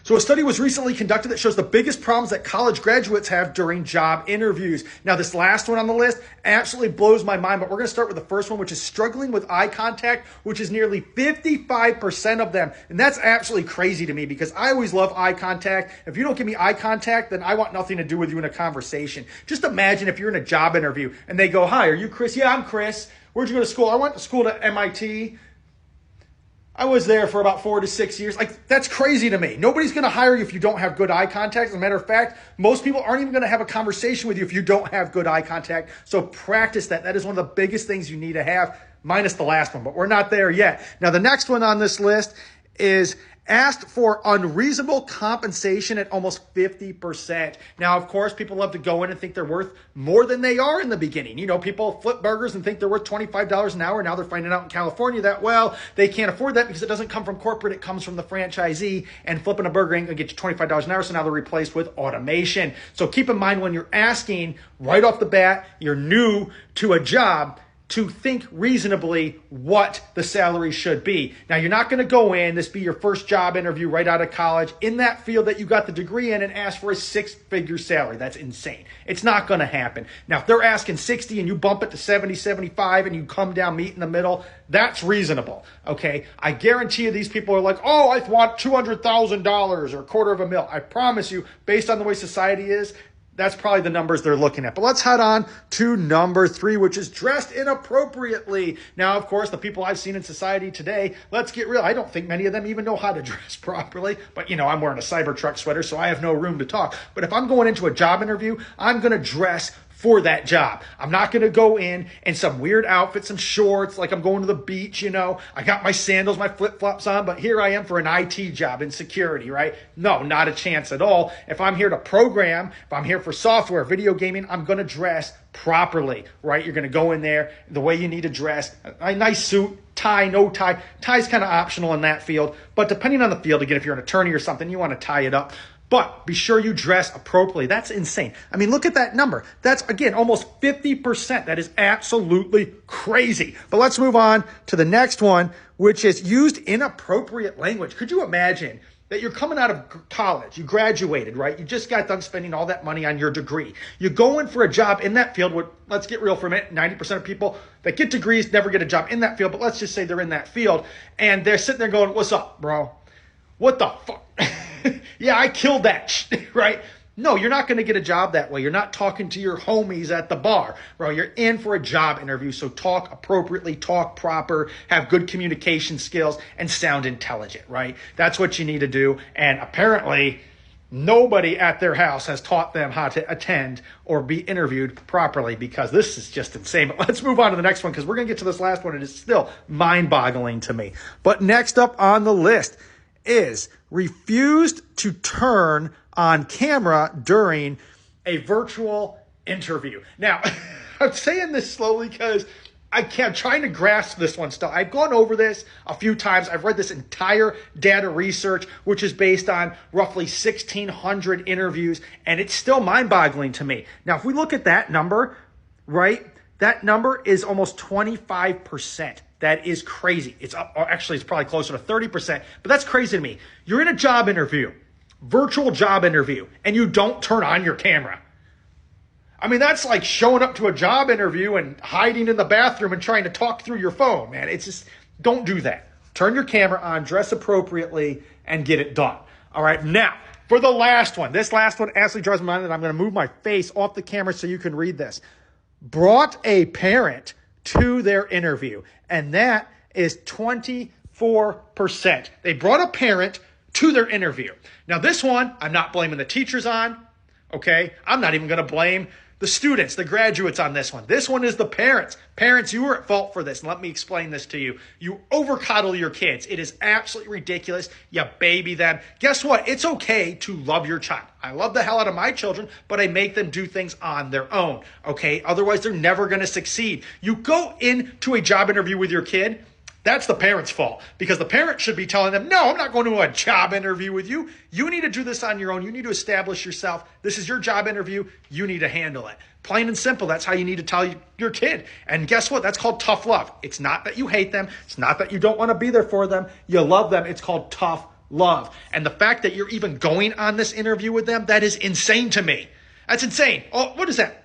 So a study was recently conducted that shows the biggest problems that college graduates have during job interviews. Now, this last one on the list absolutely blows my mind, but we're going to start with the first one, which is struggling with eye contact, which is nearly 55% of them. And that's absolutely crazy to me because I always love eye contact. If you don't give me eye contact, then I want nothing to do with you in a conversation. Just imagine if you're in a job interview and they go, "Hi, are you Chris?" "Yeah, I'm Chris." "Where'd you go to school?" "I went to school at MIT. I was there for about 4 to 6 years." Like, that's crazy to me. Nobody's going to hire you if you don't have good eye contact. As a matter of fact, most people aren't even going to have a conversation with you if you don't have good eye contact. So practice that. That is one of the biggest things you need to have, minus the last one, but we're not there yet. Now, the next one on this list is asked for unreasonable compensation at almost 50%. Now, of course, people love to go in and think they're worth more than they are in the beginning. You know, people flip burgers and think they're worth $25 an hour. Now they're finding out in California that, well, they can't afford that because it doesn't come from corporate. It comes from the franchisee, and flipping a burger ain't gonna get you $25 an hour. So now they're replaced with automation. So keep in mind when you're asking right off the bat, you're new to a job, to think reasonably what the salary should be. Now, you're not going to go in, this be your first job interview right out of college, in that field that you got the degree in and ask for a 6-figure salary. That's insane. It's not going to happen. Now, if they're asking 60 and you bump it to 70, 75 and you come down meet in the middle, that's reasonable, okay? I guarantee you these people are like, "Oh, I want $200,000 or $250,000. I promise you, based on the way society is, that's probably the numbers they're looking at. But let's head on to number 3, which is dressed inappropriately. Now, of course, the people I've seen in society today, let's get real. I don't think many of them even know how to dress properly. But, you know, I'm wearing a Cybertruck sweater, so I have no room to talk. But if I'm going into a job interview, I'm going to dress for that job. I'm not going to go in some weird outfit, some shorts, like I'm going to the beach, you know. I got my sandals, my flip-flops on, but here I am for an IT job in security, right? No, not a chance at all. If I'm here to program, if I'm here for software, video gaming, I'm going to dress properly, right? You're going to go in there the way you need to dress. A nice suit, tie, no tie. Tie's kind of optional in that field, but depending on the field, again, if you're an attorney or something, you want to tie it up. But be sure you dress appropriately. That's insane. I mean, look at that number. That's, again, almost 50%. That is absolutely crazy. But let's move on to the next one, which is used inappropriate language. Could you imagine that you're coming out of college, you graduated, right? You just got done spending all that money on your degree. You're going for a job in that field. Let's get real for a minute. 90% of people that get degrees never get a job in that field, but let's just say they're in that field, and they're sitting there going, "What's up, bro? What the fuck?" "Yeah, I killed that," right? No, you're not going to get a job that way. You're not talking to your homies at the bar, bro. You're in for a job interview, so talk appropriately, talk proper, have good communication skills, and sound intelligent, right? That's what you need to do. And apparently, nobody at their house has taught them how to attend or be interviewed properly, because this is just insane. But let's move on to the next one, because we're going to get to this last one, and it's still mind-boggling to me. But next up on the list is refused to turn on camera during a virtual interview. Now, I'm saying this slowly because I'm trying to grasp this one still. I've gone over this a few times. I've read this entire data research, which is based on roughly 1,600 interviews, and it's still mind-boggling to me. Now, if we look at that number, right, that number is almost 25%. That is crazy. It's up, or actually, it's probably closer to 30%, but that's crazy to me. You're in a job interview, virtual job interview, and you don't turn on your camera. I mean, that's like showing up to a job interview and hiding in the bathroom and trying to talk through your phone, man. It's just, don't do that. Turn your camera on, dress appropriately, and get it done. All right, now, for the last one. This last one absolutely drives me mind, and I'm going to move my face off the camera so you can read this. Brought a parent to their interview, and that is 24%. They brought a parent to their interview. Now, this one, I'm not blaming the teachers on, okay? I'm not even going to blame the students, the graduates on this one. This one is the parents. Parents, you were at fault for this. And let me explain this to you. You overcoddle your kids. It is absolutely ridiculous. You baby them. Guess what? It's okay to love your child. I love the hell out of my children, but I make them do things on their own, okay? Otherwise, they're never going to succeed. You go into a job interview with your kid, that's the parent's fault, because the parent should be telling them, "No, I'm not going to a job interview with you. You need to do this on your own. You need to establish yourself. This is your job interview. You need to handle it." Plain and simple. That's how you need to tell your kid. And guess what? That's called tough love. It's not that you hate them. It's not that you don't want to be there for them. You love them. It's called tough love. And the fact that you're even going on this interview with them, that is insane to me. That's insane. Oh, what is that?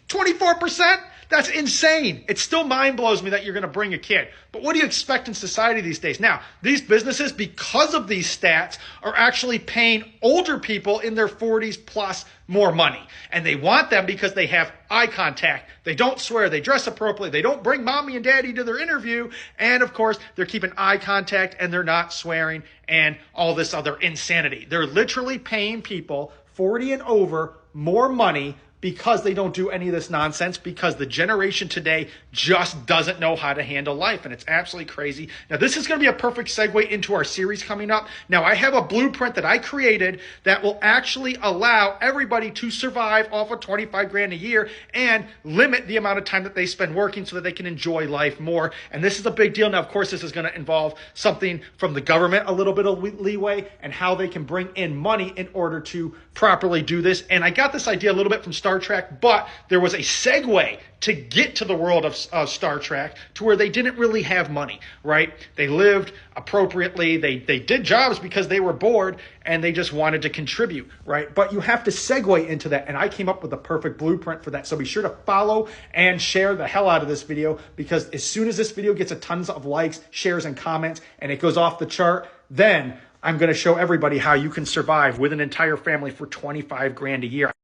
24%? That's insane. It still mind blows me that you're going to bring a kid. But what do you expect in society these days? Now, these businesses, because of these stats, are actually paying older people in their 40s plus more money. And they want them because they have eye contact. They don't swear. They dress appropriately. They don't bring mommy and daddy to their interview. And of course, they're keeping eye contact and they're not swearing and all this other insanity. They're literally paying people 40 and over more money because they don't do any of this nonsense, because the generation today just doesn't know how to handle life, and it's absolutely crazy. Now, this is going to be a perfect segue into our series coming up. Now, I have a blueprint that I created that will actually allow everybody to survive off of 25 grand a year and limit the amount of time that they spend working so that they can enjoy life more. And this is a big deal. Now, of course, this is going to involve something from the government, a little bit of leeway, and how they can bring in money in order to properly do this. And I got this idea a little bit from Star Trek, but there was a segue to get to the world of Star Trek to where they didn't really have money, right? They lived appropriately. They did jobs because they were bored and they just wanted to contribute, right? But you have to segue into that. And I came up with the perfect blueprint for that. So be sure to follow and share the hell out of this video, because as soon as this video gets a tons of likes, shares, and comments, and it goes off the chart, then I'm going to show everybody how you can survive with an entire family for 25 grand a year.